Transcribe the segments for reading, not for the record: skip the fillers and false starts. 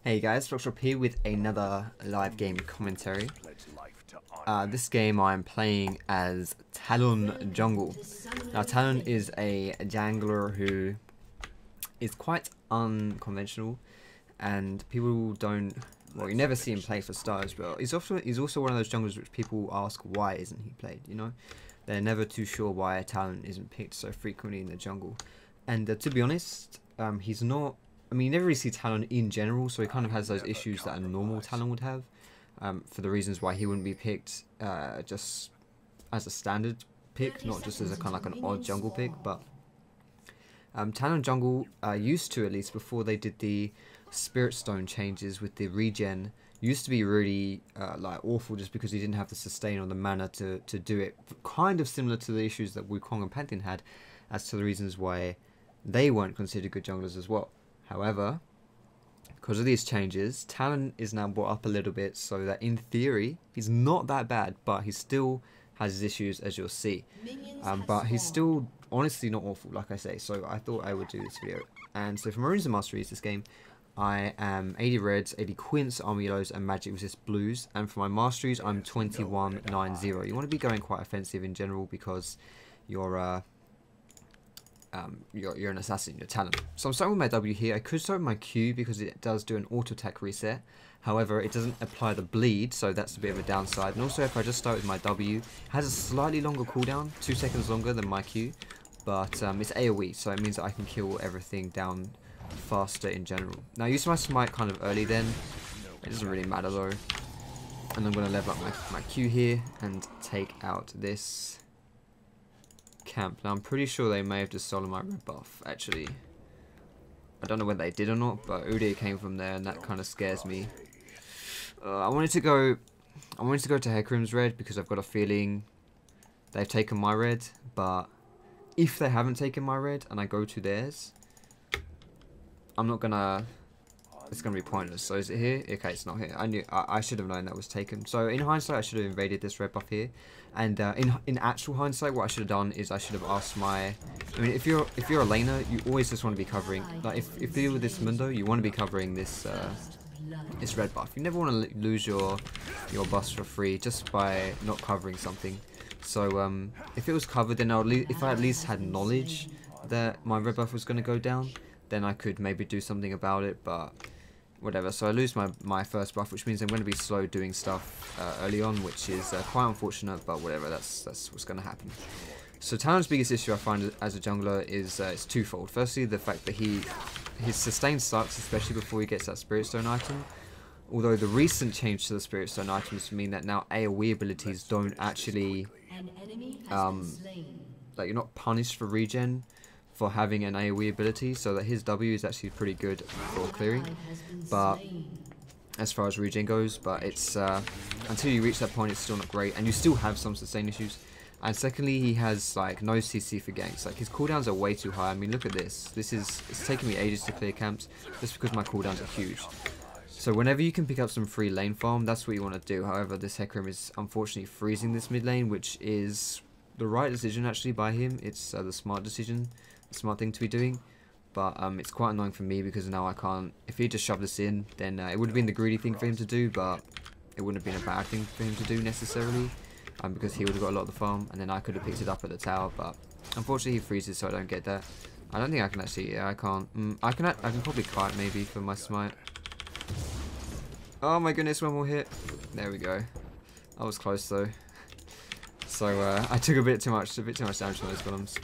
Hey guys, Foxdrop here with another live game commentary. This game I'm playing as Talon Jungle. Now Talon is a jungler who is quite unconventional, and people don't, well, you never see him play for stars, but he's also one of those junglers which people ask why isn't he played, you know? They're never too sure why Talon isn't picked so frequently in the jungle. And to be honest, he's not, I mean, you never really see Talon in general, so he kind of has those issues that a normal Talon would have, for the reasons why he wouldn't be picked just as a standard pick, not just as a kind of like an odd jungle pick. But Talon jungle used to, at least before they did the Spirit Stone changes with the regen, used to be really like awful, just because he didn't have the sustain or the mana to do it. Kind of similar to the issues that Wukong and Pantheon had, as to the reasons why they weren't considered good junglers as well. However, because of these changes, Talon is now brought up a little bit, so that in theory he's not that bad, but he still has his issues, as you'll see. But he's still honestly not awful, like I say. So I thought I would do this video. And so for my runes and masteries this game, I am 80 reds, 80 Quints, Armour yellows, and magic resist blues. And for my masteries, I'm 2190. You want to be going quite offensive in general, because you're an assassin, you're Talon. So I'm starting with my W here. I could start with my Q because it does do an auto attack reset. However, it doesn't apply the bleed, so that's a bit of a downside. And also, if I just start with my W, it has a slightly longer cooldown, 2 seconds longer than my Q, but it's AoE, so it means that I can kill everything down faster in general. Now, I used my smite kind of early then. It doesn't really matter though. And I'm going to level up my Q here and take out this camp. Now I'm pretty sure they may have just stolen my red buff, actually. I don't know whether they did or not, but Udyr came from there, and that kind of scares me. I wanted to go to Hecarim's red because I've got a feeling they've taken my red, but if they haven't taken my red and I go to theirs, I'm not gonna, it's gonna be pointless. So is it here? Okay, it's not here. I should have known that was taken. So in hindsight, I should have invaded this red buff here. And in actual hindsight, what I should have done is I should have asked my, I mean, if you're a laner, you always just want to be covering, like if you're with this Mundo, you want to be covering this this red buff. You never want to lose your buffs for free just by not covering something. So if it was covered, then if I at least had knowledge that my red buff was going to go down, then I could maybe do something about it. But whatever, so I lose my first buff, which means I'm going to be slow doing stuff early on, which is quite unfortunate, but whatever, that's what's going to happen. So Talon's biggest issue I find as a jungler is it's twofold. Firstly, the fact that his sustain sucks, especially before he gets that Spirit Stone item. Although the recent change to the Spirit Stone items mean that now AoE abilities don't actually, like you're not punished for regen for having an AoE ability, so that his W is actually pretty good for clearing, but as far as regen goes, but it's until you reach that point, it's still not great, and you still have some sustain issues. And secondly, he has like no CC for ganks. Like his cooldowns are way too high. I mean, look at this. It's taking me ages to clear camps just because my cooldowns are huge. So whenever you can pick up some free lane farm, that's what you want to do. However, this Hecarim is unfortunately freezing this mid lane, which is the right decision actually by him. It's the smart decision, the smart thing to be doing. But it's quite annoying for me because now I can't. If he just shoved this in, then it would have been the greedy thing for him to do, but it wouldn't have been a bad thing for him to do necessarily, because he would have got a lot of the farm, and then I could have picked it up at the tower. But unfortunately, he freezes, so I don't get that. I don't think I can actually. Yeah, I can't. I can probably kite maybe for my smite. Oh my goodness, one more hit. There we go. I was close though. So I took a bit too much damage from those golems.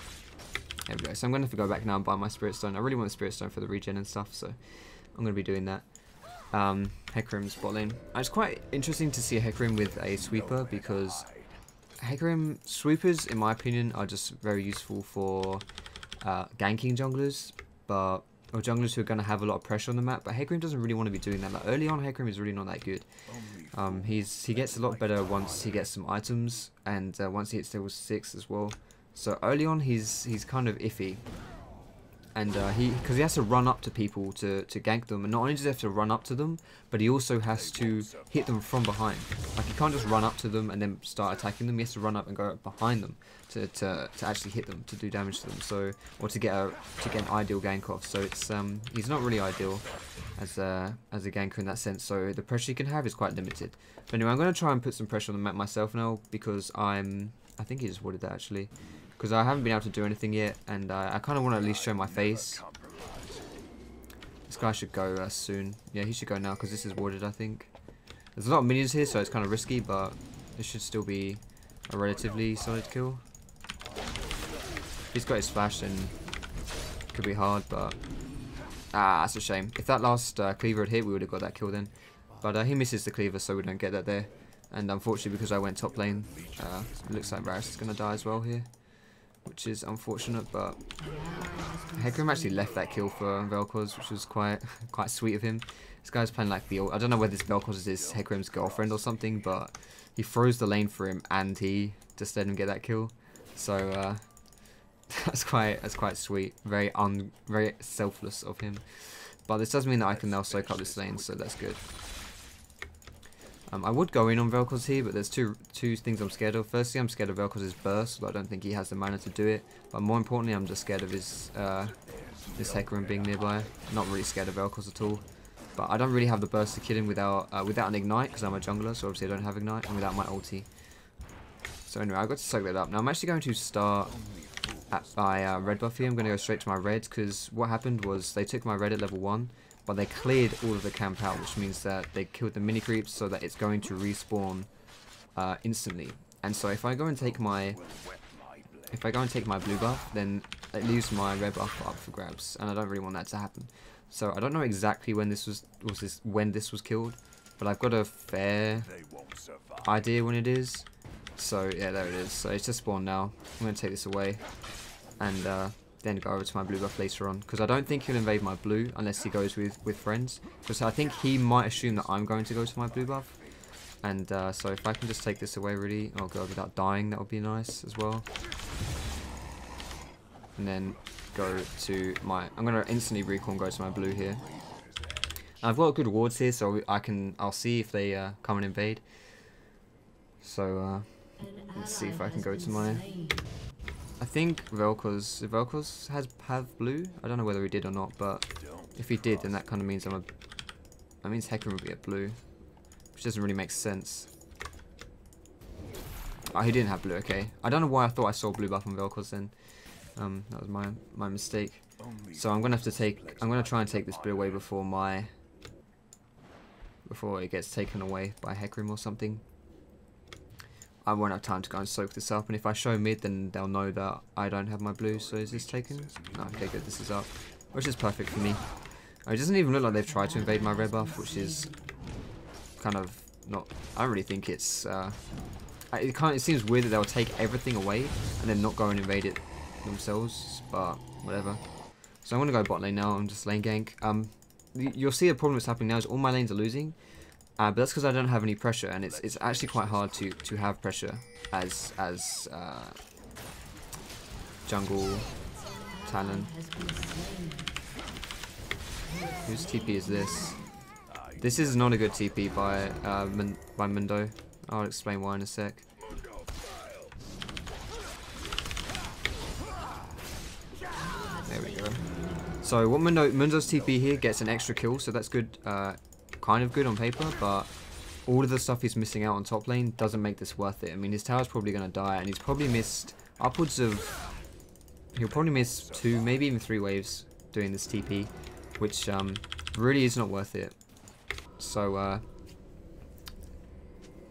There we go. So I'm going to have to go back now and buy my Spirit Stone. I really want the Spirit Stone for the regen and stuff, so I'm going to be doing that. Hecarim's bot lane. It's quite interesting to see a Hecarim with a sweeper, because Hecarim sweepers, in my opinion, are just very useful for ganking junglers, or junglers who are going to have a lot of pressure on the map. But Hecarim doesn't really want to be doing that. Like early on, Hecarim is really not that good. He gets a lot better once he gets some items, and once he hits level 6 as well. So early on, he's kind of iffy. And because he has to run up to people to gank them, and not only does he have to run up to them, but he also has to hit them from behind. Like, he can't just run up to them and then start attacking them. He has to run up and go behind them to actually hit them, to do damage to them. So, or to get an ideal gank off. So it's he's not really ideal as a ganker in that sense. So the pressure he can have is quite limited. But anyway, I'm going to try and put some pressure on the map myself now, because I think he just warded that actually. Because I haven't been able to do anything yet, and I kind of want to at least show my face. This guy should go soon. Yeah, he should go now, because this is warded, I think. There's a lot of minions here, so it's kind of risky, but this should still be a relatively solid kill. If he's got his flash, then it could be hard, but... that's a shame. If that last cleaver had hit, we would have got that kill then. But he misses the cleaver, so we don't get that there. And unfortunately, because I went top lane, it looks like Varus is going to die as well here, which is unfortunate. But Hecarim actually left that kill for Vel'Koz, which was quite sweet of him. This guy's playing like the... I don't know whether this Vel'Koz is his Hecarim's girlfriend or something, but he froze the lane for him and he just let him get that kill. So that's quite sweet. Very selfless of him. But this does mean that I can now soak up this lane, so that's good. I would go in on Vel'Koz here, but there's two things I'm scared of. Firstly, I'm scared of Vel'Koz's burst, but I don't think he has the mana to do it. But more importantly, I'm just scared of his this Hecarim being nearby. Not really scared of Vel'Koz at all. But I don't really have the burst to kill him without an ignite, because I'm a jungler, so obviously I don't have ignite, and without my ulti. So anyway, I've got to soak that up. Now I'm actually going to start at my red buff here. I'm going to go straight to my reds, because what happened was they took my red at level 1. But they cleared all of the camp out, which means that they killed the mini creeps, so that it's going to respawn instantly. And so if I go and take my blue buff, then it leaves my red buff up for grabs, and I don't really want that to happen. So I don't know exactly when this was killed, but I've got a fair idea when it is. So yeah, there it is. So it's just spawned now. I'm going to take this away, and then go over to my blue buff later on, because I don't think he'll invade my blue unless he goes with friends, because I think he might assume that I'm going to go to my blue buff. And so if I can just take this away really, oh god, without dying, that would be nice as well. And then go to my... I'm going to instantly recall and go to my blue here. And I've got good wards here, so I'll see if they come and invade. So let's see if I can go to my... I think Vel'Koz have blue. I don't know whether he did or not, but if he did, then that kind of means that means Hecarim would be at blue, which doesn't really make sense. Oh, he didn't have blue. Okay, I don't know why I thought I saw blue buff on Vel'Koz then. That was my mistake. So I'm gonna try and take this blue away before it gets taken away by Hecarim or something. I won't have time to go and soak this up, and if I show mid, then they'll know that I don't have my blue. So is this taken? No, okay, good, this is up, which is perfect for me. It doesn't even look like they've tried to invade my red buff, which is kind of not... I don't really think it's... it seems weird that they'll take everything away and then not go and invade it themselves, but whatever. So I'm going to go bot lane now and just lane gank. You'll see the problem that's happening now is all my lanes are losing. But that's because I don't have any pressure, and it's actually quite hard to have pressure as jungle Talon. Whose TP is this? This is not a good TP by Mundo. I'll explain why in a sec. There we go. So what Mundo's TP here gets an extra kill, so that's good. Kind of good on paper, but all of the stuff he's missing out on top lane doesn't make this worth it. I mean, his tower's probably going to die, and he's probably missed upwards of... He'll probably miss 2, maybe even 3 waves doing this TP, which really is not worth it. So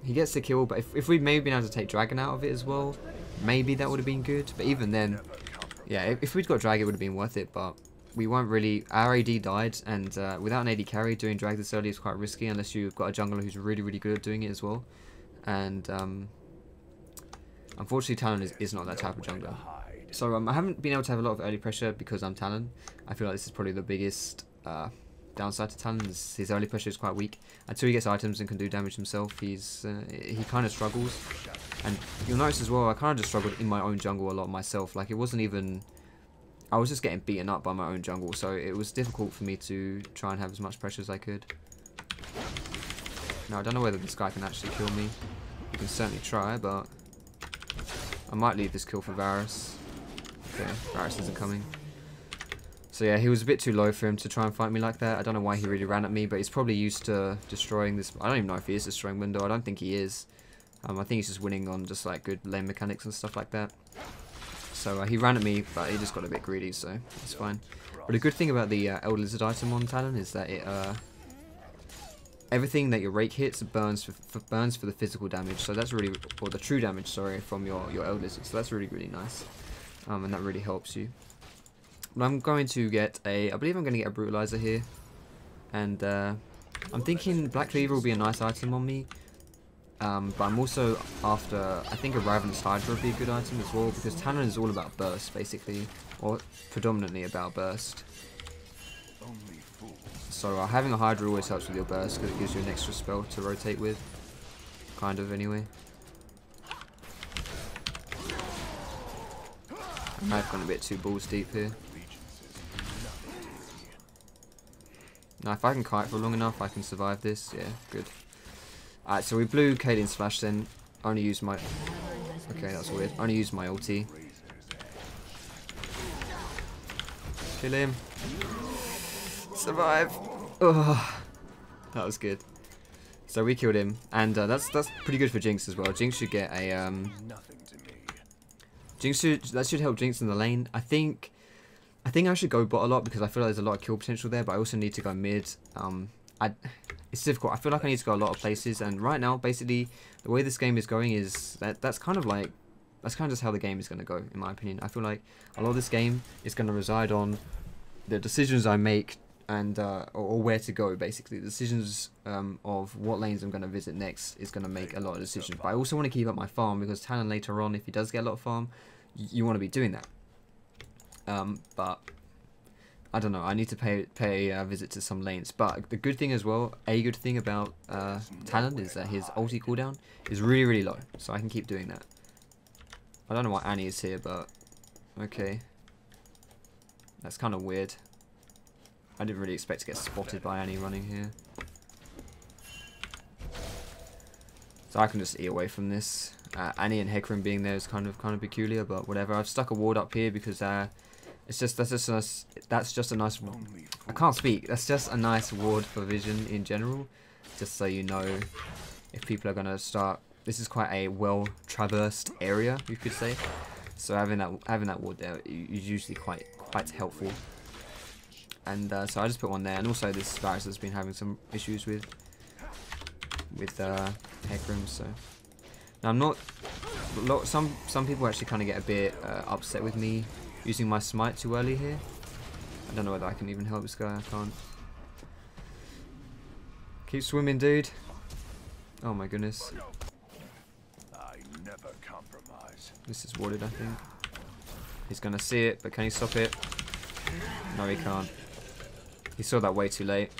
he gets the kill, but if we'd maybe been able to take Dragon out of it as well, maybe that would have been good. But even then, yeah, if we'd got Drag, it would have been worth it, but... We weren't really... Our AD died, and without an AD carry, doing drag this early is quite risky unless you've got a jungler who's really, really good at doing it as well. And unfortunately, Talon is not that type of jungler. So I haven't been able to have a lot of early pressure because I'm Talon. I feel like this is probably the biggest downside to Talon. His early pressure is quite weak. Until he gets items and can do damage himself, he kind of struggles. And you'll notice as well, I kind of just struggled in my own jungle a lot myself. Like, it wasn't even... I was just getting beaten up by my own jungle, so it was difficult for me to try and have as much pressure as I could. Now, I don't know whether this guy can actually kill me. You can certainly try, but I might leave this kill for Varus. Okay, Varus isn't coming. So yeah, he was a bit too low for him to try and fight me like that. I don't know why he really ran at me, but he's probably used to destroying this. I don't even know if he is destroying window. I don't think he is. I think he's just winning on just like good lane mechanics and stuff like that. So he ran at me, but he just got a bit greedy, so it's fine. But a good thing about the Elder Lizard item on Talon is that it everything that your rake hits burns for the physical damage. So that's really, or the true damage, sorry, from your Elder Lizard. So that's really nice, and that really helps you. But I'm going to get I believe I'm going to get a Brutalizer here. And I'm thinking Black Cleaver will be a nice item on me. But I'm also after, I think a Ravenous Hydra would be a good item as well. Because Talon is all about burst, basically. Or predominantly about burst. So having a Hydra always helps with your burst. Because it gives you an extra spell to rotate with. Kind of, anyway. I might have gone a bit too balls deep here. Now, if I can kite for long enough, I can survive this. Yeah, good. Alright, so we blew Caitlyn's flash then. Only used my... Okay, that's weird. Only used my ulti. Kill him. Survive. Oh, that was good. So we killed him. And that's pretty good for Jinx as well. Jinx should get a... that should help Jinx in the lane. I think I should go bot a lot because I feel like there's a lot of kill potential there, but I also need to go mid. It's difficult. I feel like I need to go a lot of places, and right now, basically, the way this game is going is that's kind of just how the game is going to go, in my opinion. I feel like a lot of this game is going to reside on the decisions I make and or where to go, basically. The decisions of what lanes I'm going to visit next is going to make a lot of decisions. But I also want to keep up my farm because Talon later on, if he does get a lot of farm, you want to be doing that. But I don't know, I need to pay a visit to some lanes. But the good thing as well, a good thing about Talon is that his ulti cooldown is really low, so I can keep doing that. I don't know why Annie is here, but okay, that's kind of weird. I didn't really expect to get spotted by Annie running here, so I can just E away from this. Annie and Hecarim being there is kind of peculiar, but whatever. I've stuck a ward up here because that's just a nice. I can't speak. That's just a nice ward for vision in general. Just so you know, if people are gonna start. This is quite a well traversed area, you could say. So having that ward there is usually quite helpful. And so I just put one there. And also this Varus has been having some issues with Hecarim. So now I'm not. Some people actually kind of get a bit upset with me using my smite too early here. I don't know whether I can even help this guy. I can't. Keep swimming, dude. Oh my goodness. I never compromise. This is warded, I think. He's gonna see it, but can he stop it? No, he can't. He saw that way too late.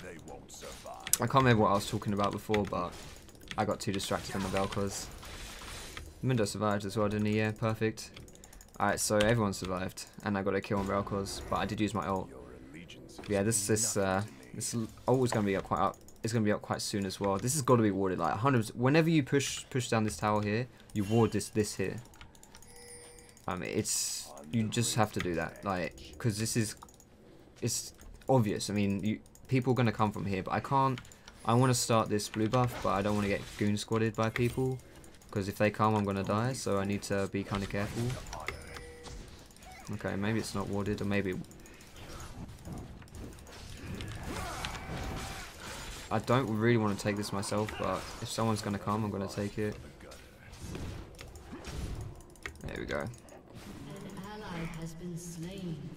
They won't survive. I can't remember what I was talking about before, but I got too distracted on the Vel'Koz. Mundo survived as well, didn't he? Yeah, perfect. Alright, so everyone survived, and I got a kill on Vel'Koz, but I did use my ult. Yeah, this ult is gonna be up quite up. It's gonna be up quite soon as well. This has got to be warded like 100%. Whenever you push down this tower here, you ward this here. You just have to do that, like, because it's obvious. I mean, people are gonna come from here, but I can't. I want to start this blue buff, but I don't want to get goon squadded by people. Because if they come, I'm going to die, so I need to be kind of careful. Okay, maybe it's not warded, or maybe... I don't really want to take this myself, but if someone's going to come, I'm going to take it. There we go. An ally has been slain.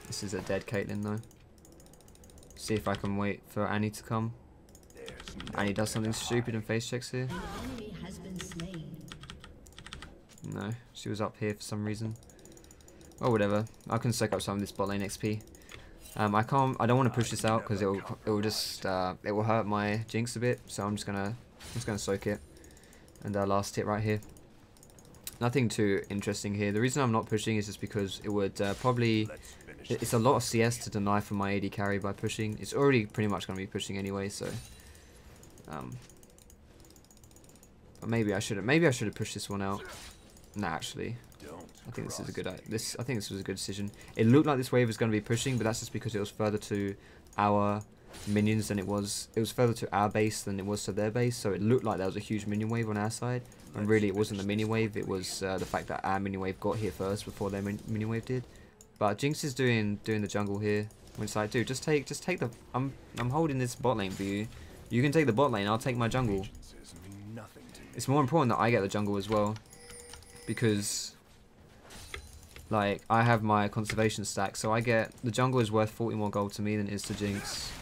This is a dead Caitlyn, though. See if I can wait for Annie to come. Annie does something stupid and face checks here. An enemy has been slain. No, she was up here for some reason. Oh, whatever. I can soak up some of this bot lane XP. I don't want to push this out because it will hurt my Jinx a bit. So I'm just gonna soak it. And last hit right here. nothing too interesting here. The reason I'm not pushing is just because it would probably... It's a lot of CS to deny for my AD carry by pushing. It's already pretty much going to be pushing anyway, so... but maybe I shouldn't. Maybe I should have pushed this one out. Nah, actually, I think this is a good. I think this was a good decision. It looked like this wave was going to be pushing, but that's just because it was further to our minions than it was. It was further to our base than it was to their base, so it looked like there was a huge minion wave on our side. And really, it wasn't the minion wave. It was the fact that our minion wave got here first before their minion wave did. But Jinx is doing the jungle here. When it's like, dude, just take the. I'm holding this bot lane for you. You can take the bot lane. I'll take my jungle. It's more important that I get the jungle as well, because like I have my conservation stack, so I get the jungle is worth 40 more gold to me than it is to Jinx.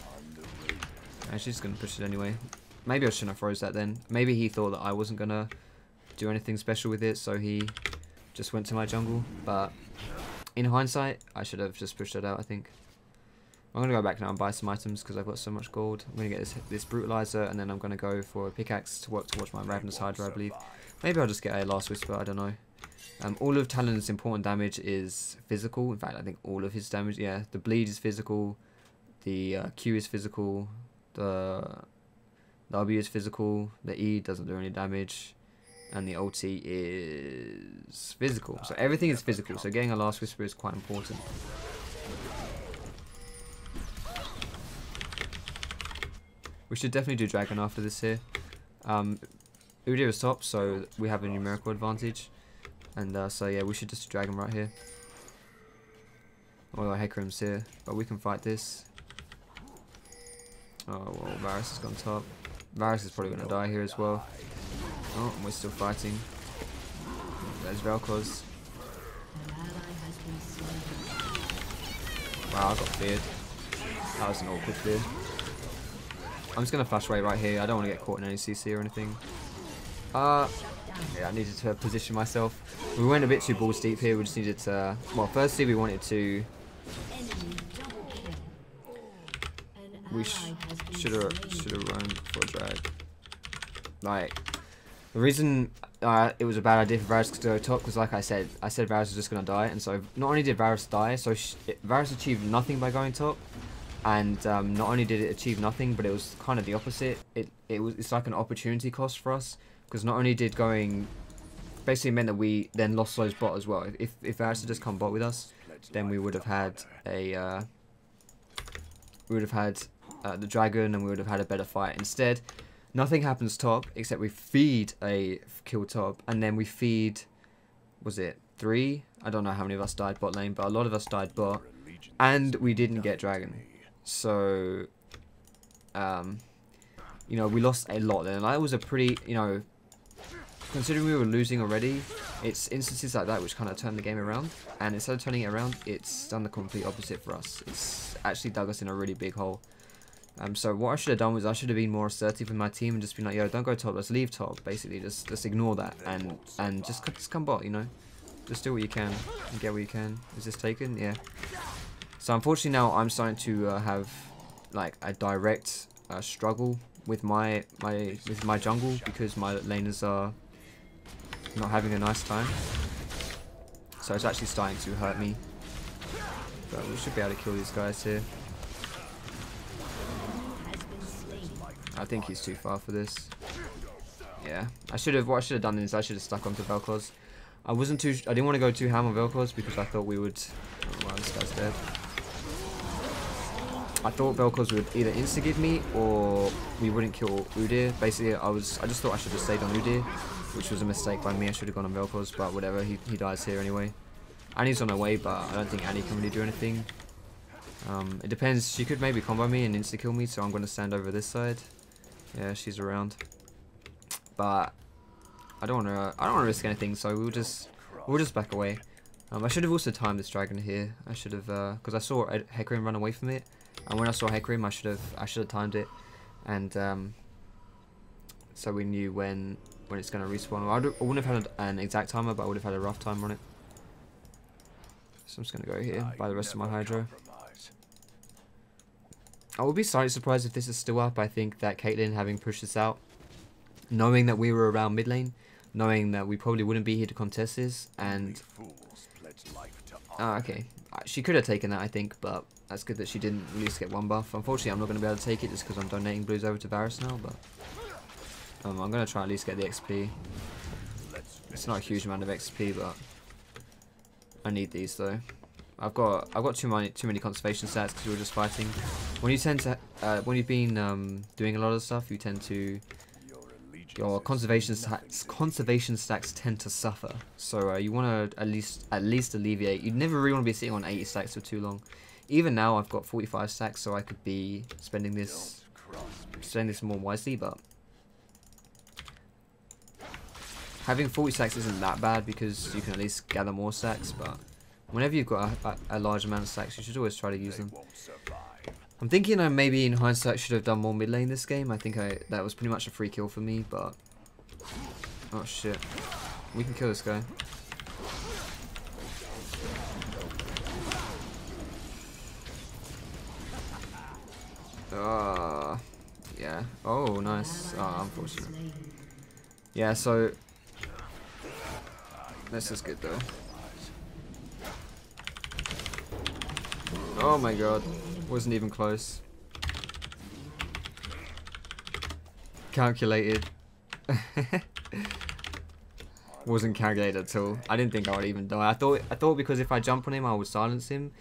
And she's gonna push it anyway. Maybe I shouldn't have froze that then. Maybe he thought that I wasn't gonna do anything special with it, so he just went to my jungle. But in hindsight, I should have just pushed it out, I think. I'm going to go back now and buy some items because I've got so much gold. I'm going to get this brutalizer, and then I'm going to go for a pickaxe to work towards my Ravenous Hydra, I believe. Maybe I'll just get a Last Whisper, I don't know. All of Talon's important damage is physical. In fact, I think all of his damage, yeah. The bleed is physical, the Q is physical, the W is physical, the E doesn't do any damage, and the ulti is physical. So everything is physical, so getting a Last Whisper is quite important. We should definitely do Dragon after this here. Udyr is top, so we have a numerical advantage. And so yeah, we should just do Dragon right here. Although Hecarim's here, but we can fight this. Oh well, Varus has gone top. Varus is probably going to die here as well. Oh, and we're still fighting. There's Vel'Koz. Wow, I got feared. That was an awkward fear. I'm just going to flash away right here. I don't want to get caught in any CC or anything. Yeah, I needed to position myself. We went a bit too balls deep here. We just needed to... Well, firstly, we wanted to... We should have run for a drag. Like, the reason it was a bad idea for Varus to go top, because like I said Varus was just going to die. And so not only did Varus die, so Varus achieved nothing by going top. And not only did it achieve nothing, but it was kind of the opposite. It's like an opportunity cost for us, because not only did going basically meant that we then lost those bot as well. If Varus had just come bot with us, then we would have had a the dragon, and we would have had a better fight. Instead, nothing happens top except we feed a kill top, and then we feed, was it 3? I don't know how many of us died bot lane, but a lot of us died bot, and we didn't get dragon. So, you know, we lost a lot then. That was a pretty, you know, considering we were losing already, it's instances like that which kind of turned the game around. And instead of turning it around, it's done the complete opposite for us. It's actually dug us in a really big hole. So what I should have done was I should have been more assertive with my team and just been like, yo, don't go top, let's leave top. Basically, just ignore that and just come bot, you know. Just do what you can and get what you can. Is this taken? Yeah. So unfortunately now I'm starting to have like a direct struggle with my jungle, because my laners are not having a nice time. So it's actually starting to hurt me. But we should be able to kill these guys here. I think he's too far for this. Yeah, what I should have done is I should have stuck onto Vel'Koz. I didn't want to go too ham on Vel'Koz because I thought we would. Oh wow, this guy's dead. I thought Vel'Koz would either insta-give me or we wouldn't kill Udyr. Basically, I just thought I should have stayed on Udyr, which was a mistake by me. I should have gone on Vel'Koz, but whatever. He dies here anyway. Annie's on her way, but I don't think Annie can really do anything. It depends. She could maybe combo me and insta-kill me, so I'm going to stand over this side. Yeah, she's around. But I don't want to risk anything, so we'll just back away. I should have also timed this dragon here. I should have, because I saw Hecarim run away from it. And when I saw Hecarim, I should have timed it, and so we knew when it's going to respawn. I wouldn't have had an exact timer, but I would have had a rough time on it. So I'm just going to go here, buy the rest of my Hydro. I would be slightly surprised if this is still up. I think that Caitlyn, having pushed this out, knowing that we were around mid lane, knowing that we probably wouldn't be here to contest this. And Fools pledge life to okay, she could have taken that, I think, but that's good that she didn't at least get one buff. Unfortunately, I'm not going to be able to take it just because I'm donating blues over to Varus now, but I'm going to try at least get the XP. It's not a huge amount of XP, but I need these though. I've got too many conservation stats because we were just fighting. When you tend to when you've been doing a lot of stuff, you tend to your conservation stacks tend to suffer. So you want to at least alleviate. You never really want to be sitting on 80 stacks for too long. Even now I've got 45 stacks, so I could be spending this more wisely, but having 40 stacks isn't that bad because you can at least gather more stacks, but whenever you've got a large amount of stacks, you should always try to use them. I'm thinking I maybe in hindsight should have done more mid lane this game. I think that was pretty much a free kill for me, but oh shit. We can kill this guy. Yeah. Oh, nice. Oh, unfortunate. Yeah, so this is good though. Oh my god. Wasn't even close. Calculated. Wasn't calculated at all. I didn't think I would even die. I thought because if I jump on him I would silence him,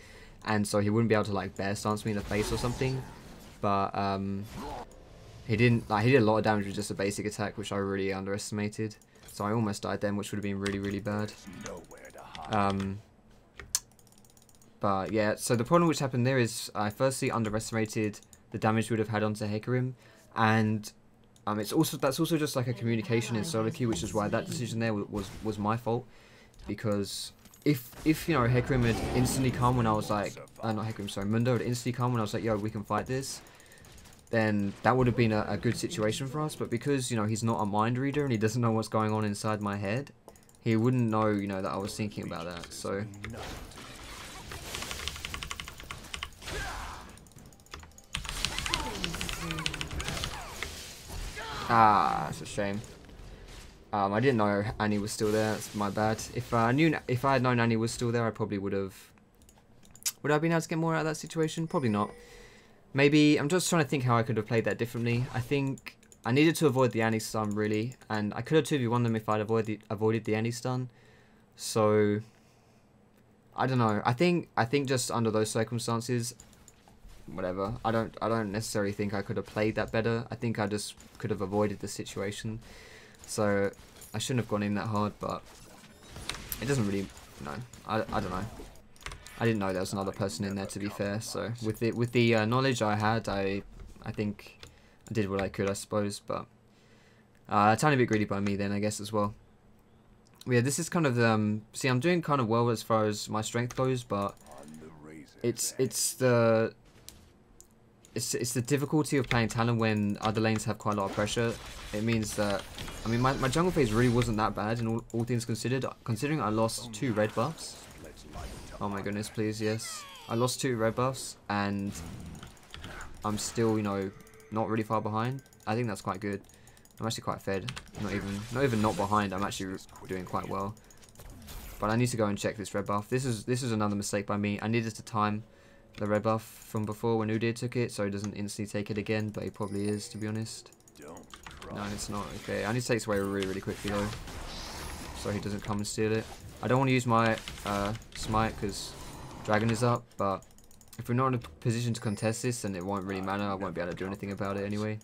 and so he wouldn't be able to like bear stance me in the face or something. But he didn't. Like, he did a lot of damage with just a basic attack, which I really underestimated. So I almost died then, which would have been really, really bad. But yeah, so the problem which happened there is I firstly underestimated the damage we would have had onto Hecarim, and that's also just like a communication in solo queue, which is why that decision there was my fault, because if you know Hecarim had instantly come when I was like, not Hecarim, sorry, Mundo had instantly come when I was like, yo, we can fight this, then that would have been a good situation for us. But because you know he's not a mind reader and he doesn't know what's going on inside my head, he wouldn't know, you know, that I was thinking about that. So that's a shame. I didn't know Annie was still there. That's my bad. If I had known Annie was still there, I probably would have. Would I have been able to get more out of that situation? Probably not. Maybe I'm just trying to think how I could have played that differently. I think I needed to avoid the Annie stun really, and I could have 2v1 them if I'd avoided the Annie stun. So I don't know. I think just under those circumstances, whatever. I don't necessarily think I could have played that better. I think I just could have avoided the situation. So I shouldn't have gone in that hard, but it doesn't really. No, I don't know. I didn't know there was another person in there, to be fair. So with the knowledge I had, I think I did what I could, I suppose. But a tiny bit greedy by me then, I guess, as well. Yeah, this is kind of see, I'm doing kind of well as far as my strength goes, but it's the difficulty of playing Talon when other lanes have quite a lot of pressure. It means that, I mean, my jungle phase really wasn't that bad in all things considered, considering I lost 2 red buffs. Oh my goodness, please, yes. I lost 2 red buffs, and I'm still, you know, not really far behind. I think that's quite good. I'm actually quite fed. Not even not behind. I'm actually doing quite well. But I need to go and check this red buff. This is another mistake by me. I needed to time the red buff from before when Udyr took it, so he doesn't instantly take it again, but he probably is, to be honest. No, it's not. Okay, I need to take this away really, really quickly though, so he doesn't come and steal it. I don't want to use my smite because dragon is up, but if we're not in a position to contest this, then it won't really matter. I won't be able to do anything about it anyway.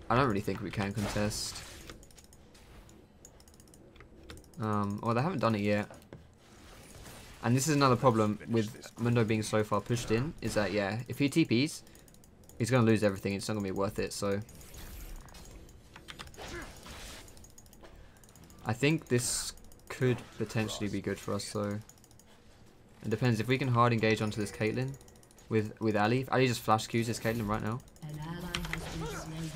I don't really think we can contest. Well, they haven't done it yet. And this is another problem with Mundo being so far pushed in, is that, yeah, if he TPs, he's going to lose everything. It's not going to be worth it, so I think this could potentially be good for us, though. It depends. If we can hard engage onto this Caitlyn with Ali. If Ali just flash Qs this Caitlyn right now. An ally has been slain.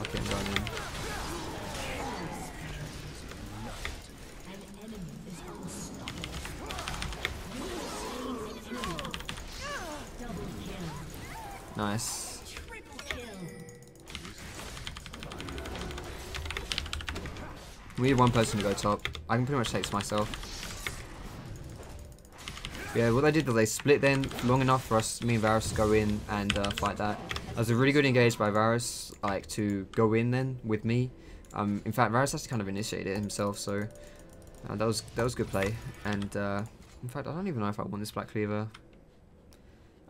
Okay, I'm going in. An enemy is unstoppable. Double kill. Nice. Triple kill. We need one person to go top. I can pretty much take this myself. Yeah, what they did was they split then long enough for us, me and Varus, to go in and fight that. That was a really good engage by Varus, like to go in then with me. In fact, Varus has to kind of initiate it himself, so that was good play. And in fact, I don't even know if I want this Black Cleaver.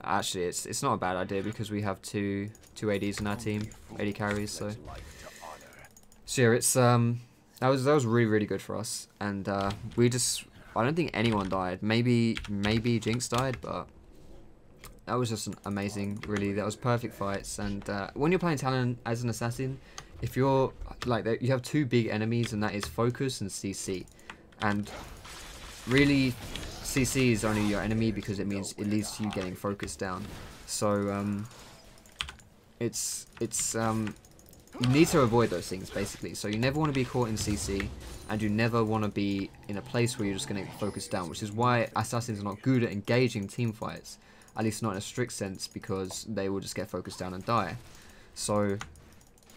Actually, it's not a bad idea because we have two ADs in our team, AD carries. So yeah, it's that was really good for us, and we just. I don't think anyone died. Maybe Jinx died, but that was just amazing. Really, that was perfect fights. And when you're playing Talon as an assassin, if you're like you have two big enemies, and that is focus and CC. And really, CC is only your enemy because it means it leads to you getting focus down. So you need to avoid those things basically. So you never want to be caught in CC. And you never want to be in a place where you're just going to get focused down, which is why assassins are not good at engaging team fights, at least not in a strict sense, because they will just get focused down and die. So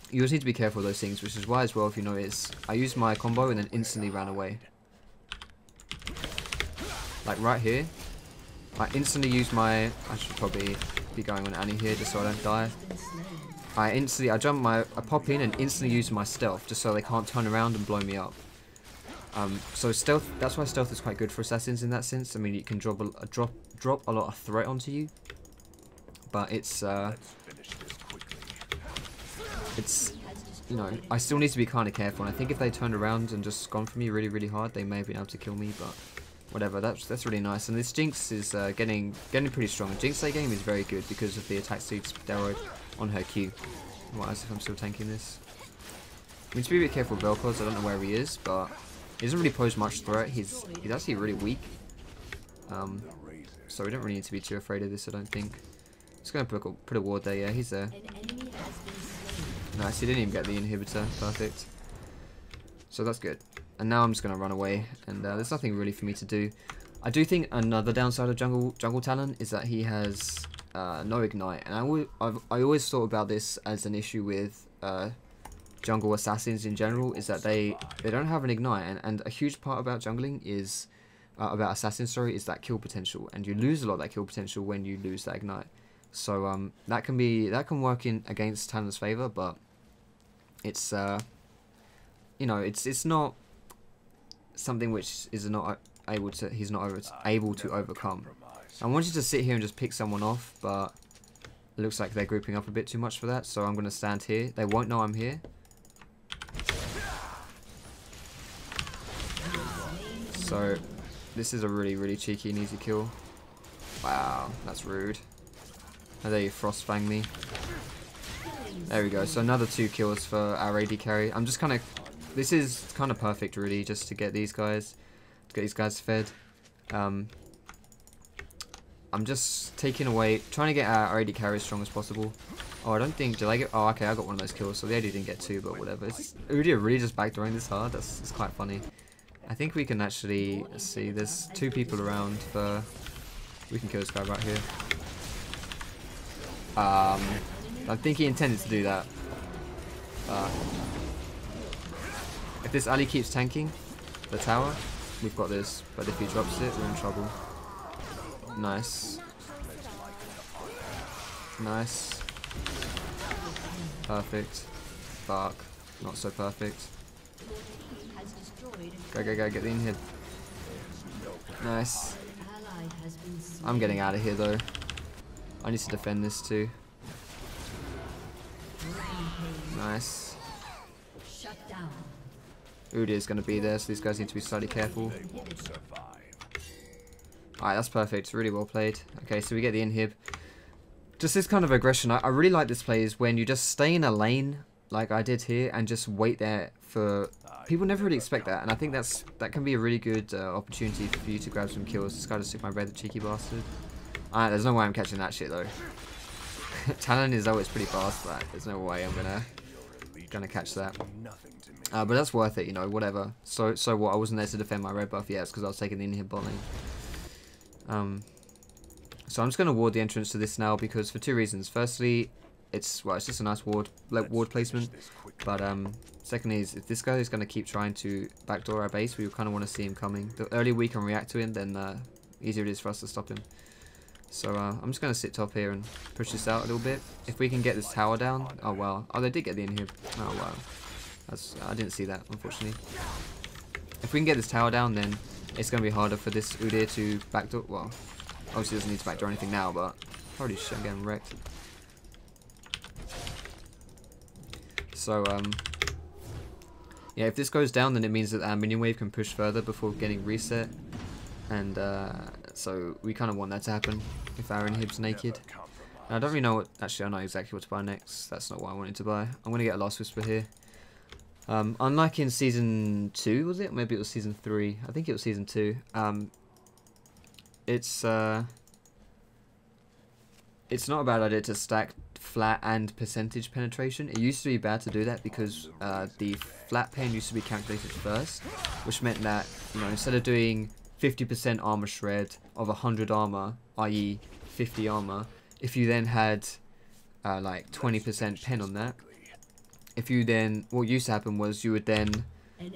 you just need to be careful of those things, which is why as well, if you notice, I used my combo and then instantly ran away. Like right here, I instantly used my, I should probably be going on Annie here just so I don't die. I pop in and instantly use my stealth just so they can't turn around and blow me up. So stealth, that's why stealth is quite good for assassins in that sense. I mean, you can drop a lot of threat onto you, but it's you know, I still need to be kind of careful. And I think if they turned around and just gone for me really hard, they may have been able to kill me. But whatever, that's really nice. And this Jinx is getting pretty strong. Jinx late game is very good because of the attack speed steroid on her Q. What, as if I'm still tanking this? I need to be a bit careful with Vel'Koz. I don't know where he is, but he doesn't really pose much threat. He's actually really weak. So we don't really need to be too afraid of this, I don't think. Just gonna put a ward there. Yeah, he's there. Nice. He didn't even get the inhibitor. Perfect. So that's good. And now I'm just gonna run away, and there's nothing really for me to do. I do think another downside of jungle Talon is that he has no ignite, and I always thought about this as an issue with jungle assassins in general, is that they don't have an ignite, and a huge part about jungling is about assassins, sorry, is that kill potential, and you lose a lot of that kill potential when you lose that ignite. So that can work in against Talon's favor, but it's you know, it's not something which is not able to overcome. I wanted to sit here and just pick someone off, but it looks like they're grouping up a bit too much for that, so I'm going to stand here. They won't know I'm here. So this is a really cheeky and easy kill. Wow, that's rude. Oh, there you Frost Fang me. There we go. So another 2 kills for our AD carry. I'm just kind of, this is kind of perfect really, just to get these guys fed. I'm just taking away, trying to get our AD carry as strong as possible. Oh, I don't think, did I get, oh okay, I got one of those kills, so the AD didn't get 2, but whatever. It's really just backdooring this hard. It's quite funny. I think we can actually, let's see, there's 2 people around for, we can kill this guy right here. I think he intended to do that. If this Ali keeps tanking the tower, we've got this, but if he drops it, we're in trouble. Nice. Nice. Perfect. Fuck. Not so perfect. Go, get the inhib. Nice. I'm getting out of here though. I need to defend this too. Nice. Udyr is going to be there, so these guys need to be slightly careful. Alright, that's perfect. Really well played. Okay, so we get the inhib. Just this kind of aggression. I really like this play is when you just stay in a lane, like I did here, and just wait there for... People never really expect that, and I think that can be a really good opportunity for you to grab some kills. This guy just took my red, the cheeky bastard. Alright, there's no way I'm catching that shit though. Talon is always pretty fast, but there's no way I'm gonna catch that. But that's worth it, you know, whatever. So what? I wasn't there to defend my red buff. Yeah, it's because I was taking the inhib bot lane. So I'm just gonna ward the entrance to this now because for 2 reasons. Firstly, it's just a nice ward placement. But secondly, is if this guy is going to keep trying to backdoor our base, we kind of want to see him coming. The earlier we can react to him, then easier it is for us to stop him. So I'm just going to sit top here and push this out a little bit. If we can get this tower down, oh wow, oh they did get the inhib. Oh wow, I didn't see that unfortunately. If we can get this tower down, then it's going to be harder for this Udyr to backdoor. Well, obviously doesn't need to backdoor anything now, but holy shit, I'm getting wrecked. So yeah, if this goes down, then it means that our minion wave can push further before getting reset, and so we kind of want that to happen if our inhib's naked. And I don't really know what, actually I know exactly what to buy next. That's not what I wanted to buy. I'm going to get a Lost Whisper here. Unlike in Season 2, was it? Maybe it was Season 3. I think it was Season 2. It's not a bad idea to stack flat and percentage penetration. It used to be bad to do that because the flat pen used to be calculated first, which meant that, you know, instead of doing 50% armor shred of 100 armor, i.e. 50 armor, if you then had like 20% pen on that, if you then, what used to happen was you would then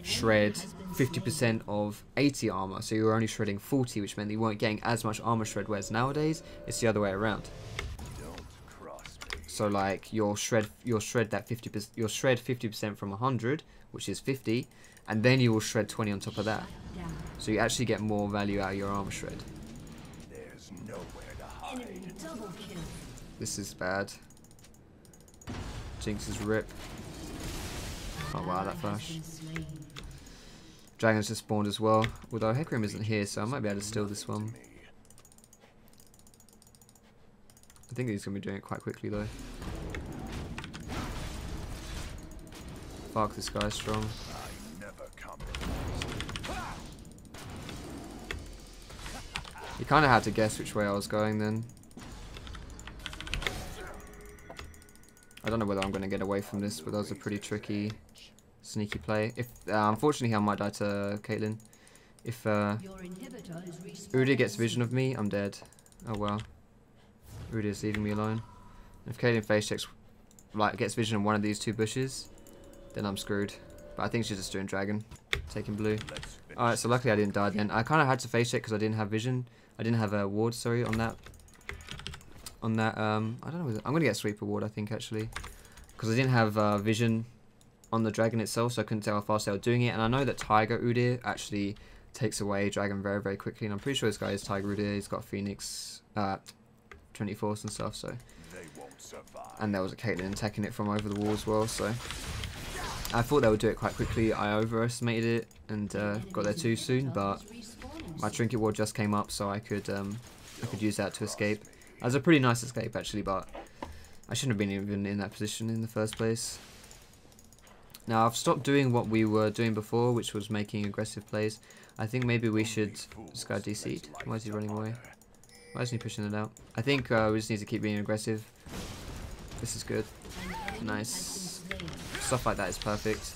shred 50% of 80 armor, so you were only shredding 40, which meant you weren't getting as much armor shred, whereas nowadays it's the other way around. So like you'll shred that 50%, you'll shred 50% from 100, which is 50, and then you will shred 20 on top of that. So you actually get more value out of your armor shred. There's nowhere to hide. This is bad. Jinx's rip. Oh wow, that flash. Dragon's just spawned as well, although Hecarim isn't here, so I might be able to steal this one. I think he's going to be doing it quite quickly though. Fuck, this guy's strong. You kind of had to guess which way I was going then. I don't know whether I'm going to get away from this, but that was a pretty tricky, sneaky play. If unfortunately I might die to Caitlyn. If Udyr gets vision of me, I'm dead. Oh well. Udyr's leaving me alone. If Caitlyn face checks, like gets vision of one of these two bushes, then I'm screwed. But I think she's just doing dragon, taking blue. Alright, so luckily I didn't die then. I kind of had to face check because I didn't have vision. I didn't have a ward, sorry, on that. I don't know. I'm gonna get a sweeper ward, I think, actually, because I didn't have vision on the dragon itself, so I couldn't tell how fast they were doing it. And I know that Tiger Udyr actually takes away dragon very, very quickly, and I'm pretty sure this guy is Tiger Udyr. He's got Phoenix, 24s and stuff. So, and there was a Caitlyn attacking it from over the wall as well. So, I thought they would do it quite quickly. I overestimated it and got there too soon, but my trinket ward just came up, so I could use that to escape. It was a pretty nice escape actually, but I shouldn't have been even in that position in the first place. Now I've stopped doing what we were doing before, which was making aggressive plays. I think maybe we should... This guy DC'd. Why is he running away? Why isn't he pushing it out? I think we just need to keep being aggressive. This is good. Nice. Stuff like that is perfect.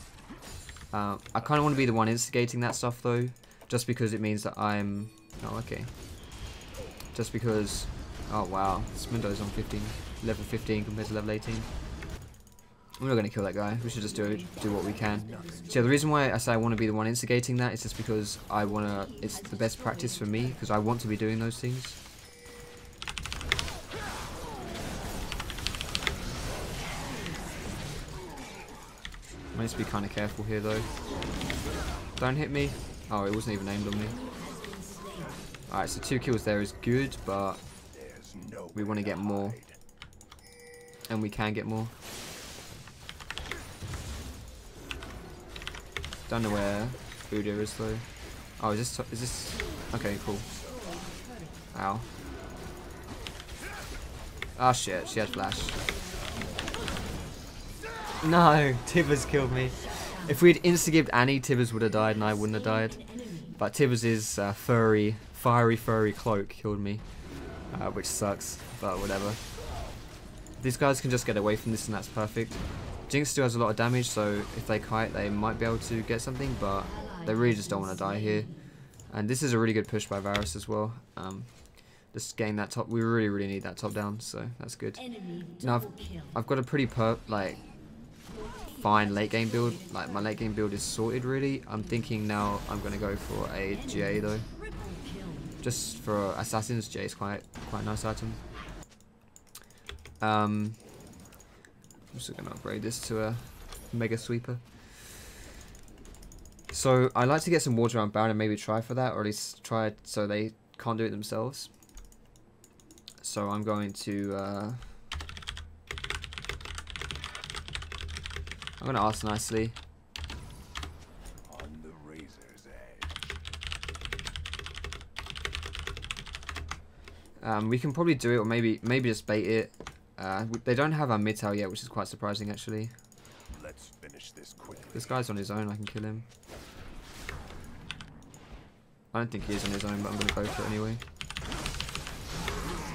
I kind of want to be the one instigating that stuff though, just because it means that I'm... Oh, okay. Just because... Oh wow, this window's on 15, level 15 compared to level 18. We're not going to kill that guy, we should just do what we can. So yeah, the reason why I say I want to be the one instigating that is just because I want to, it's the best practice for me, because I want to be doing those things. I need to be kind of careful here though. Don't hit me. Oh, it wasn't even aimed on me. Alright, so 2 kills there is good, but we want to get more. And we can get more. Don't know where Udyr is though. Oh, is this... Okay, cool. Ow. Oh shit, she had flash. No, Tibbers killed me. If we'd insta-gibbed Annie, Tibbers would have died and I wouldn't have died. But Tibbers' fiery cloak killed me. Which sucks, but whatever. These guys can just get away from this and that's perfect. Jinx still has a lot of damage, so if they kite, they might be able to get something, but they really just don't want to die here. And this is a really good push by Varus as well. just gain that top. We really need that top down, so that's good. Enemy Now double kill. I've got a pretty fine late game build. Like my late game build is sorted really. I'm thinking now I'm gonna go for a J though. Triple kill. Just for assassins, J is quite a nice item. I'm just gonna upgrade this to a mega sweeper. So I like to get some water around Baron and maybe try for that, or at least try it so they can't do it themselves. So I'm going to I'm gonna ask nicely. On the razor's edge. We can probably do it, or maybe just bait it. They don't have our mid-tower yet, which is quite surprising actually. Let's finish this quickly. This guy's on his own, I can kill him. I don't think he is on his own, but I'm going to go for it anyway.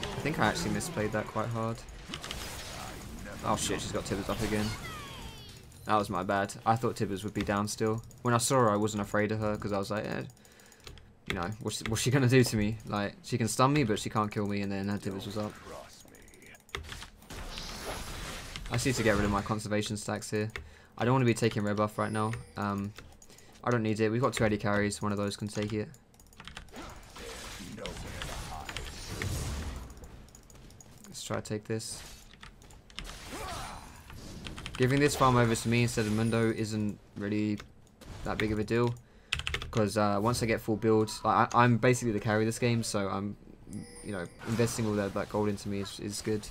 I think I actually misplayed that quite hard. Oh shit, she's got Tibbers up again. That was my bad. I thought Tibbers would be down still. When I saw her, I wasn't afraid of her, because I was like, you know, what's she going to do to me? Like, she can stun me, but she can't kill me, and then her Tibbers was up. Trust me. I just need to get rid of my conservation stacks here. I don't want to be taking red buff right now. I don't need it. We've got 2 AD carries. One of those can take it. Nowhere to hide. Let's try to take this. Giving this farm over to me instead of Mundo isn't really that big of a deal. Because once I get full build, like, I'm basically the carry this game, so I'm, you know, investing all that gold into me is good.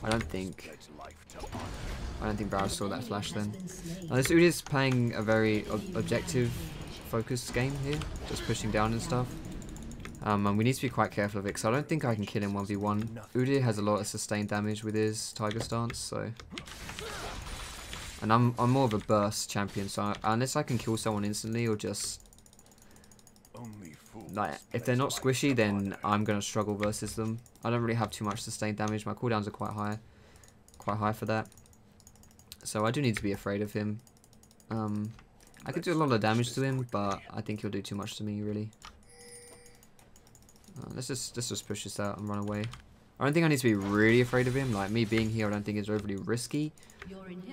I don't think Barrow saw that flash then. Now this Udyr is playing a very objective focused game here, just pushing down and stuff. And we need to be quite careful of it, because I don't think I can kill him 1v1. Udyr has a lot of sustained damage with his Tiger Stance, so... And I'm more of a burst champion, so unless I can kill someone instantly or just... Like, if they're not squishy, then I'm going to struggle versus them. I don't really have too much sustained damage. My cooldowns are quite high for that. So I do need to be afraid of him. I could do a lot of damage to him, but I think he'll do too much to me, really. Let's just push this out and run away. I don't think I need to be really afraid of him. Like, me being here, I don't think is overly risky.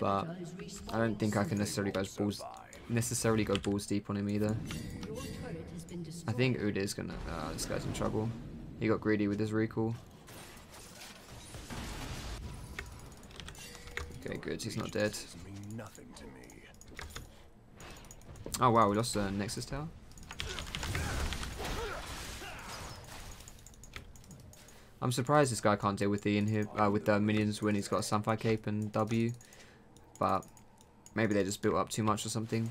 But I don't think I can necessarily go balls deep on him either. I think Udyr's gonna... this guy's in trouble. He got greedy with his recall. Okay, good. He's not dead. Oh wow, we lost the Nexus Tower. I'm surprised this guy can't deal with the with the minions when he's got a Sunfire Cape and W. But maybe they just built up too much or something.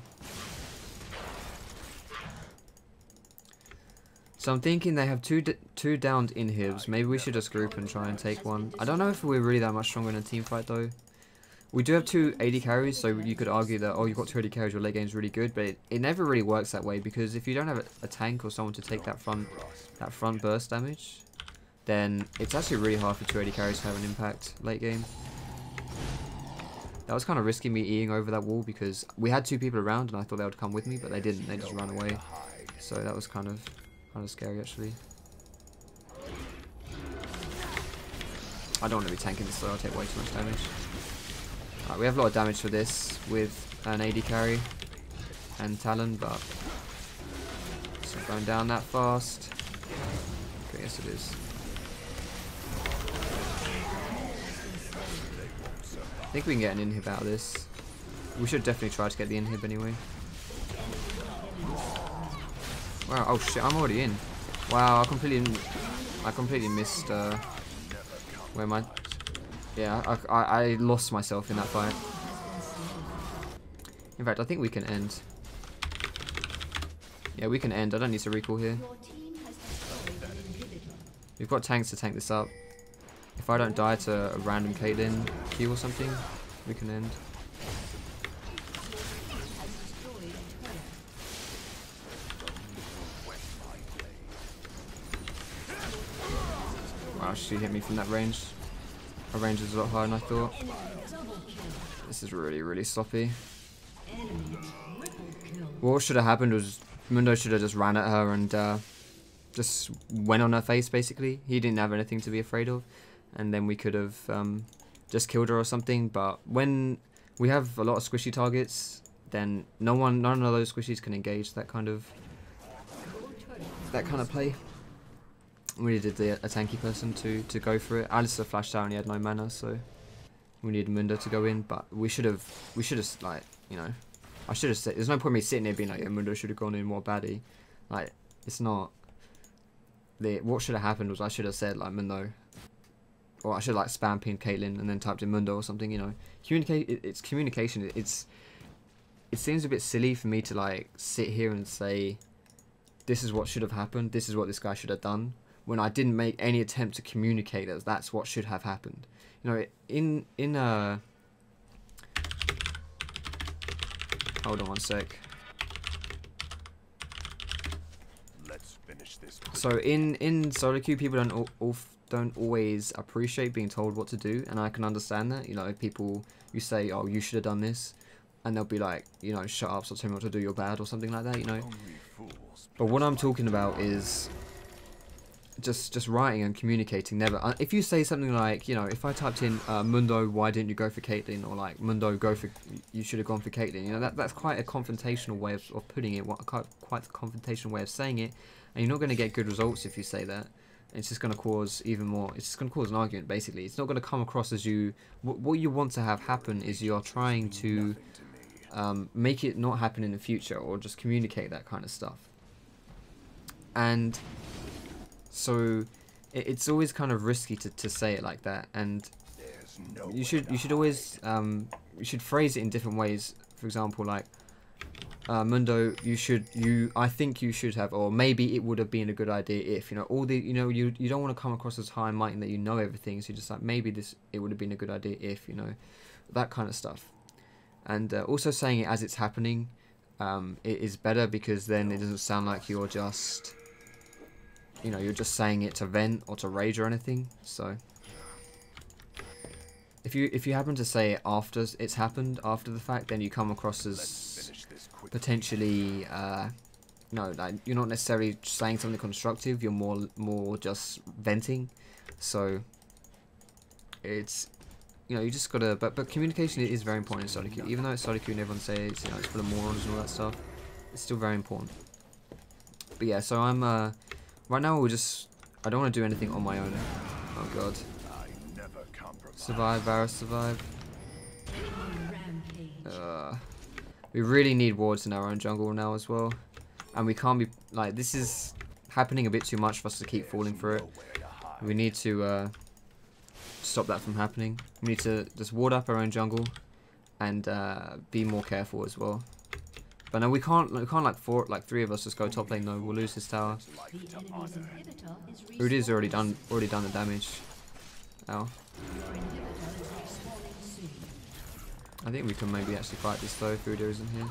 So I'm thinking they have two downed inhibs. Maybe we should just group and try and take one. I don't know if we're really that much stronger in a team fight though. We do have 2 AD carries, so you could argue that, oh, you've got 2 AD carries, your late game's really good, but it never really works that way, because if you don't have a tank or someone to take that front burst damage, then it's actually really hard for 2 AD carries to have an impact late game. That was kind of risky, me eating over that wall, because we had 2 people around and I thought they would come with me, but they didn't. They just ran away. So that was kind of scary actually. I don't want to be tanking this though, I'll take way too much damage. Alright, we have a lot of damage for this with an AD carry and Talon, but it's not going down that fast. Okay, yes it is. I think we can get an inhib out of this. We should definitely try to get the inhib anyway. Wow, oh shit, I'm already in. Wow, I completely missed where my... Yeah, I lost myself in that fight. In fact, I think we can end. Yeah, we can end. I don't need to recall here. We've got tanks to tank this up. If I don't die to a random Caitlyn Q or something, we can end. Wow, she hit me from that range. Our range is a lot higher than I thought. This is really, really sloppy. What should have happened was Mundo should have just ran at her and just went on her face basically. He didn't have anything to be afraid of, and then we could have just killed her or something. But when we have a lot of squishy targets, then none of those squishies can engage that kind of play. We needed a tanky person to go for it. Alistair flashed out and he had no mana, so we needed Mundo to go in. But we should have like, you know, I should have said. There's no point me sitting there being like, yeah, Mundo should have gone in more baddie. Like, it's not. What should have happened was I should have said like Mundo, or I should like spam pin Caitlyn and then typed in Mundo or something. You know, it's communication. It seems a bit silly for me to like sit here and say, this is what should have happened. This is what this guy should have done, when I didn't make any attempt to communicate that that's what should have happened. You know, hold on one sec. Let's finish this. So in solo queue, people don't always appreciate being told what to do, and I can understand that. You know, people, you say, oh, you should have done this, and they'll be like, you know, shut up, stop telling me what to do, you're bad, or something like that, you know. But what I'm talking about is just writing and communicating. Never. If you say something like, you know, if I typed in Mundo, why didn't you go for Caitlyn, or like Mundo, you should have gone for Caitlyn. You know, that's quite a confrontational way of putting it. Quite a confrontational way of saying it, and you're not going to get good results if you say that. It's just going to cause even more. It's just going to cause an argument. Basically, it's not going to come across as you. What you want to have happen is you're trying to make it not happen in the future, or just communicate that kind of stuff. And so it's always kind of risky to say it like that, and you should always you should phrase it in different ways. For example, like Mundo, I think you should have, or maybe it would have been a good idea if, you know, all the, you know, you don't want to come across as high and mighty that you know everything, so you're just like, maybe it would have been a good idea if, you know, that kind of stuff. And also saying it as it's happening, it is better, because then it doesn't sound like you're just, you know, you're just saying it to vent or to rage or anything. So if you happen to say it after it's happened, after the fact, then you come across as potentially no, like, you're not necessarily saying something constructive, you're more just venting. So it's, you know, you just gotta, but communication is very important in solo queue. Even though it's solo queue and everyone says, you know, it's full of morons and all that stuff, it's still very important. But yeah, so I'm right now I don't want to do anything on my own. Oh god. Survive, Varus, survive. We really need wards in our own jungle now as well. And we can't be, like, this is happening a bit too much for us to keep falling for it. We need to stop that from happening. We need to just ward up our own jungle and be more careful as well. But no, we can't like three of us just go top lane. No, we'll lose his tower. Udyr's already done the damage. Ow. I think we can maybe actually fight this though if Udyr isn't here.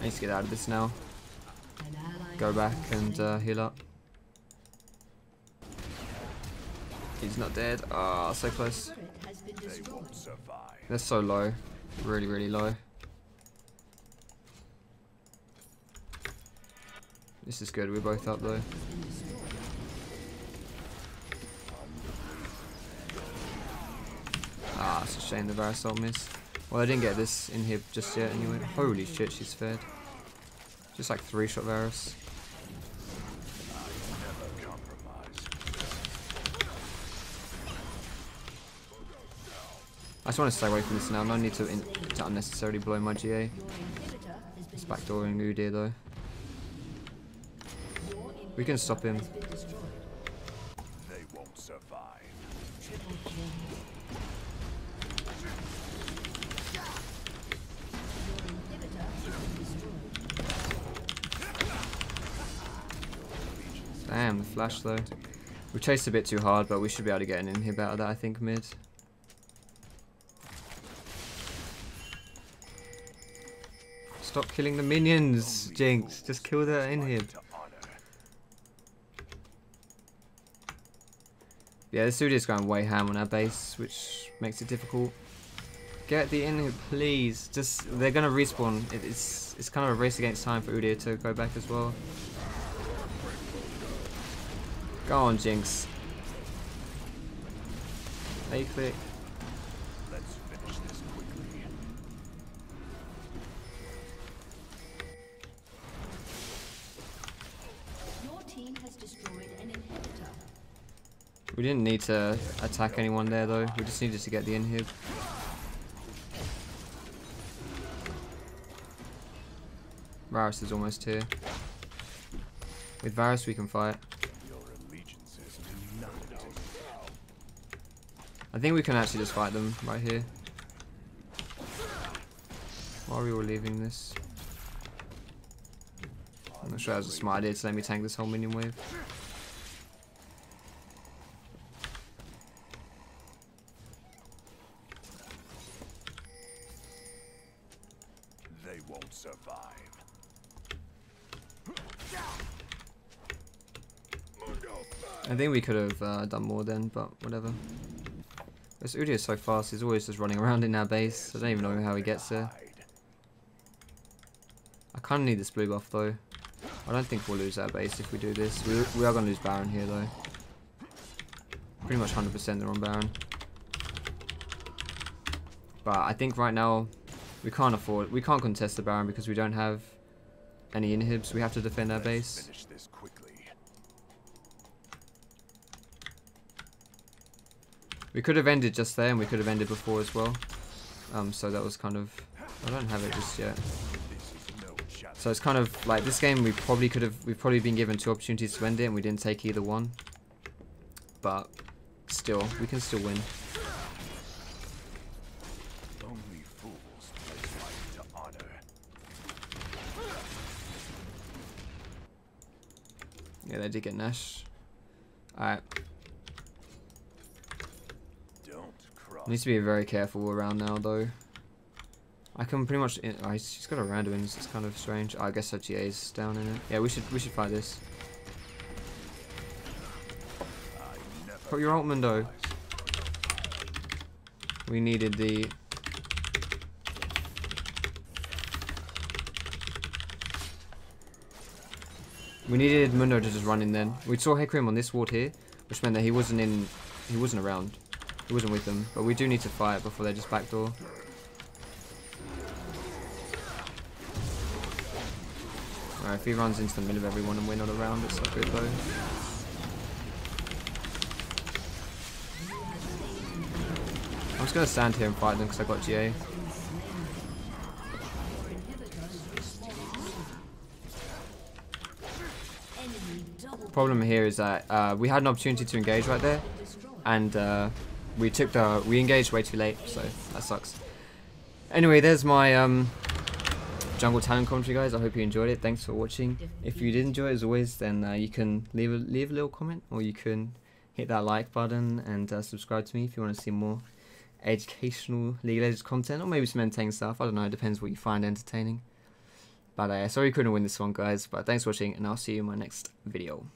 I need to get out of this now. Go back and heal up. He's not dead. Ah, so close. They're so low. Really, really low. This is good. We're both up though. Ah, it's a shame the Varus ult missed. Well, I didn't get this in here just yet anyway. Holy shit, she's fed. Just like 3-shot Varus. I just want to stay away from this now. No need to unnecessarily blow my GA. It's backdooring Udyr though. We can stop him. They won't survive. Damn, the flash though. We chased a bit too hard, but we should be able to get an inhib out of that, I think, mid. Stop killing the minions, Jinx. Just kill the inhib. Yeah, the Sudia's going way ham on our base, which makes it difficult. Get the inhib, please. Just they're gonna respawn. It's kind of a race against time for Udyr to go back as well. Go on, Jinx. A click. Let's finish this quickly. Your team has destroyed an inhibitor. We didn't need to attack anyone there though. We just needed to get the inhib. Varus is almost here. With Varus we can fight. Your allegiances mean nothing to me. I think we can actually just fight them right here. Why are we all leaving this? I'm not sure that was a smart idea to let me tank this whole minion wave. They won't survive. I think we could have done more then, but whatever. This Udyr is so fast, he's always just running around in our base. I don't even know how he gets there. I kind of need this blue buff though. I don't think we'll lose our base if we do this. We are going to lose Baron here though. Pretty much 100% they're on Baron. But I think right now we can't contest the Baron because we don't have any inhibs. We have to defend our base. Finish this quickly. We could have ended just there and we could have ended before as well. So that was kind of... I don't have it just yet. So it's kind of like this game we've probably been given 2 opportunities to end it and we didn't take either one. But still, we can still win. Only fools place life to honor. Yeah, they did get Nash. Alright. Needs to be very careful around now though. I can pretty much... Oh, she's got a random in, it's kind of strange. Oh, I guess her GA's down in it. Yeah, we should fight this. Put your ult, Mundo. We needed the... We needed Mundo to just run in then. We saw Hecarim on this ward here, which meant that he wasn't around. He wasn't with them, but we do need to fight before they just backdoor. Alright, if he runs into the middle of everyone and we're not around, it's not good though. I'm just gonna stand here and fight them because I got GA. Problem here is that we had an opportunity to engage right there, and we engaged way too late, so that sucks. Anyway, there's my jungle talent commentary, guys. I hope you enjoyed it. Thanks for watching. If you did enjoy it, as always, then you can leave a little comment, or you can hit that like button and subscribe to me if you want to see more educational League of Legends content, or maybe some entertaining stuff. I don't know. It depends what you find entertaining. But sorry we couldn't win this one, guys. But thanks for watching, and I'll see you in my next video.